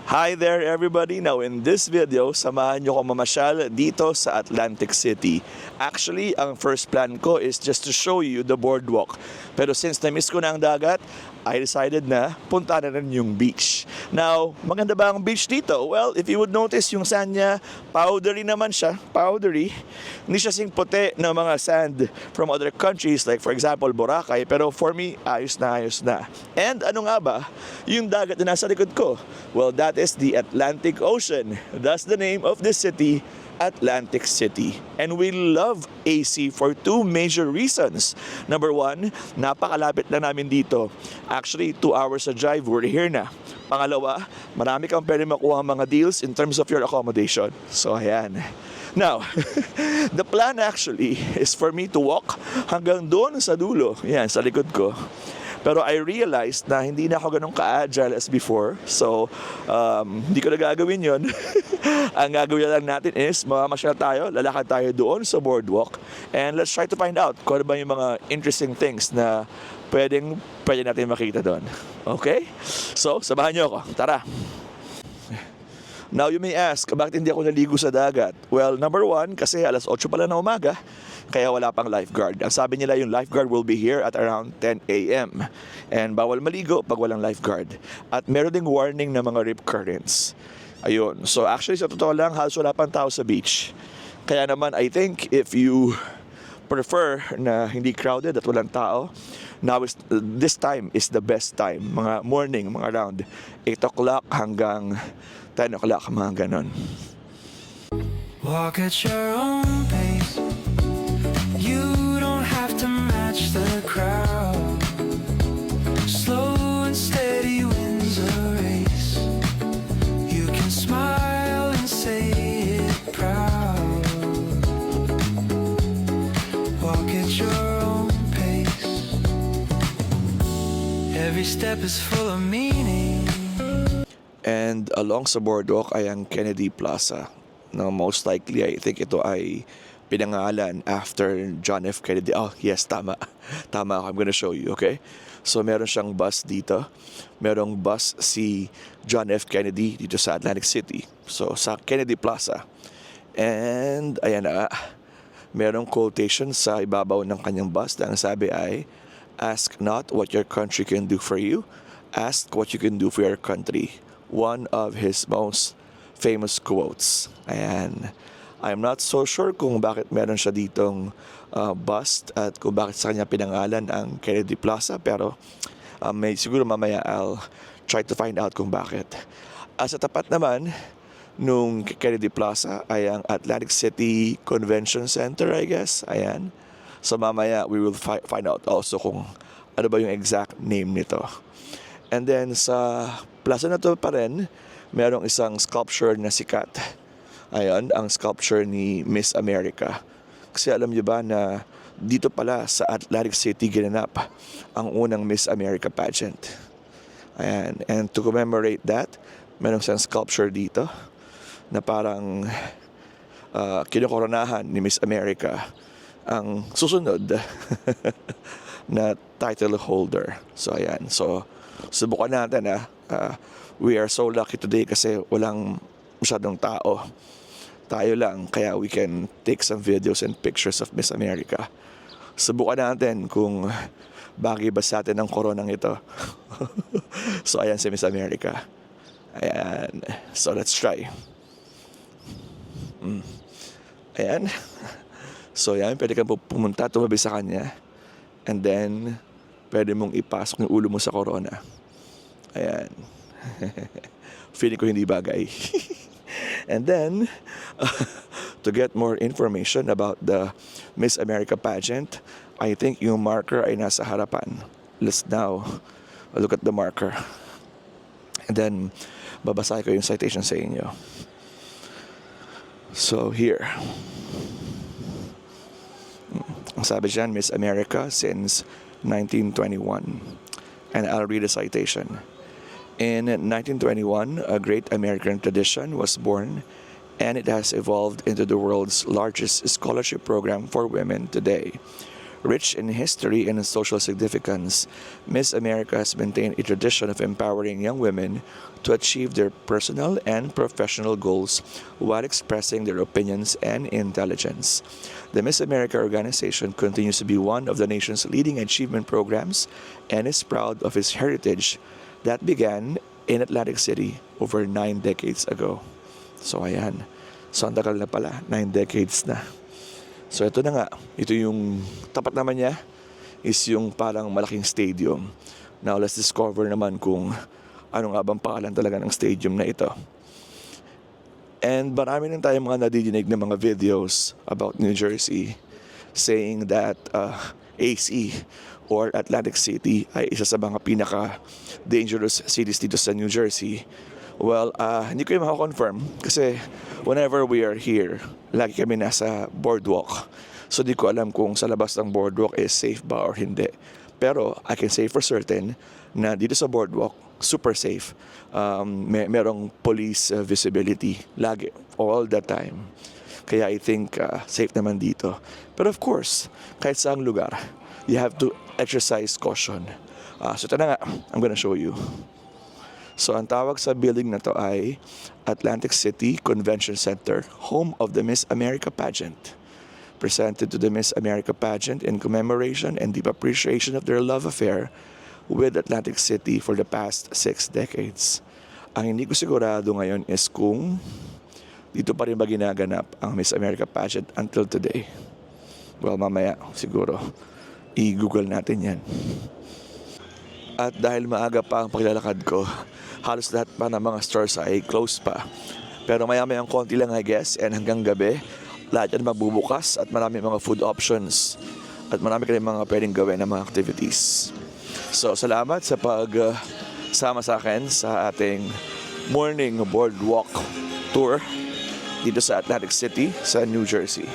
Hi there everybody! Now in this video, samahan nyo ko mamasyal dito sa Atlantic City. Actually, ang first plan ko is just to show you the boardwalk. Pero since na-miss ko na ang dagat, I decided na punta na rin yung beach. Now, maganda ba ang beach dito? Well, if you would notice yung sand niya, powdery naman siya. Powdery. Hindi siya sing puti ng mga sand from other countries like for example Boracay. Pero for me, ayos na ayos na. And ano nga ba? Yung dagat na nasa likod ko. Well, that is the Atlantic Ocean. That's the name of the city, Atlantic City. And we love AC for two major reasons. Number one, napakalapit na namin dito. Actually, 2 hours a drive, we're here na. Pangalawa, marami kang pwede makuha mga deals in terms of your accommodation. So, ayan. Now, the plan actually is for me to walk hanggang doon sa dulo. Yan, sa likod ko. Pero I realized na hindi na ako ganun ka-agile as before. So, hindi ko na gagawin yun. Ang gagawin lang natin is, mamamasyal tayo, lalakad tayo doon sa boardwalk. And let's try to find out kung ano ba yung mga interesting things na pwede natin makita doon. Okay? So, samahan niyo ako. Tara! Now you may ask, bakit hindi ako naligo sa dagat? Well, number one, kasi alas 8 pala na umaga, kaya wala pang lifeguard. Ang sabi nila yung lifeguard will be here at around 10 a.m. And bawal maligo pag walang lifeguard. At meron ding warning na mga rip currents. Ayun. So actually sa totoo lang, halos wala pang tao sa beach. Kaya naman, I think if you prefer na hindi crowded at walang tao, this time is the best time. Mga morning, mga around 8 o'clock hanggang 10 o'clock, mga ganon. Walk at your own pace. You don't have to match the crowd. Slow and steady wins a race. You can smile and say it proud. Walk at your own pace. Every step is full of meaning. And along sa boardwalk ay ang Kennedy Plaza. No, most likely, I think ito ay pinangalan after John F. Kennedy. Oh, yes, tama. Tama ako. I'm gonna show you, okay? So, meron siyang bus dito. Merong bus si John F. Kennedy dito sa Atlantic City. So, sa Kennedy Plaza. And, ayan na. Merong quotation sa ibabaw ng kanyang bus na ang sabi ay, "Ask not what your country can do for you. Ask what you can do for your country." One of his most famous quotes. Ayan. I'm not so sure kung bakit meron siya ditong bust at kung bakit sa kanya pinangalan ang Kennedy Plaza, pero siguro mamaya I'll try to find out kung bakit. Sa tapat naman nung Kennedy Plaza ay ang Atlantic City Convention Center, I guess. Ayan. So mamaya we will find out also kung ano ba yung exact name nito. And then sa plaza na to pa rin, merong isang sculpture na sikat. Ayan, ang sculpture ni Miss America. Kasi alam niyo ba na dito pala sa Atlantic City ginanap ang unang Miss America pageant. Ayan, and to commemorate that, merong isang sculpture dito na parang kinokoronahan ni Miss America ang susunod na title holder. So ayan, so subukan natin we are so lucky today kasi walang masyadong tao. Tayo lang, kaya we can take some videos and pictures of Miss America. Subukan natin kung bagay ba sa atin ang koronang ito. So ayan si Miss America. Ayan. So let's try. Ayan. So ayan, pwede kang pumunta, tumabi sa kanya. And then pwede mong ipasok yung ulo mo sa corona. Ayan. Feeling ko hindi bagay. And then, to get more information about the Miss America pageant, I think yung marker ay nasa harapan. Let's now look at the marker. And then, babasahin ko yung citation sa inyo. So, here. Ang sabi dyan, Miss America since 1921. And I'll read a citation. In 1921, a great American tradition was born, and it has evolved into the world's largest scholarship program for women today. Rich in history and in social significance, Miss America has maintained a tradition of empowering young women to achieve their personal and professional goals while expressing their opinions and intelligence. The Miss America organization continues to be one of the nation's leading achievement programs and is proud of its heritage that began in Atlantic City over 9 decades ago. So ayan, so ang tagal na pala, 9 decades na. So ito na nga, ito yung tapat naman niya is yung parang malaking stadium. Now let's discover naman kung ano nga bang pangalan talaga ng stadium na ito. And marami rin tayong mga nadidinig na mga videos about New Jersey saying that AC or Atlantic City ay isa sa mga pinaka-dangerous cities dito sa New Jersey. Well, hindi ko yung makakonfirm kasi whenever we are here, lagi kami nasa boardwalk. So di ko alam kung sa labas ng boardwalk is safe ba or hindi. Pero I can say for certain na dito sa boardwalk, super safe. Merong police visibility lagi, all the time. Kaya I think safe naman dito. But of course, kahit saang lugar, you have to exercise caution. So ito na nga, I'm gonna show you. So ang tawag sa building na to ay Atlantic City Convention Center, home of the Miss America pageant. Presented to the Miss America pageant in commemoration and deep appreciation of their love affair with Atlantic City for the past 6 decades. Ang hindi ko sigurado ngayon is kung dito pa rin ba ginaganap ang Miss America pageant until today. Well, mamaya siguro i-google natin yan. At dahil maaga pa ang paglalakad ko, halos lahat pa ng mga stores ay close pa. Pero maya-mayang konti lang I guess, and hanggang gabi, lahat yan magbubukas at marami mga food options. At marami ka rin mga pwedeng gawin ng mga activities. So salamat sa sama sa akin sa ating morning boardwalk tour dito sa Atlantic City sa New Jersey.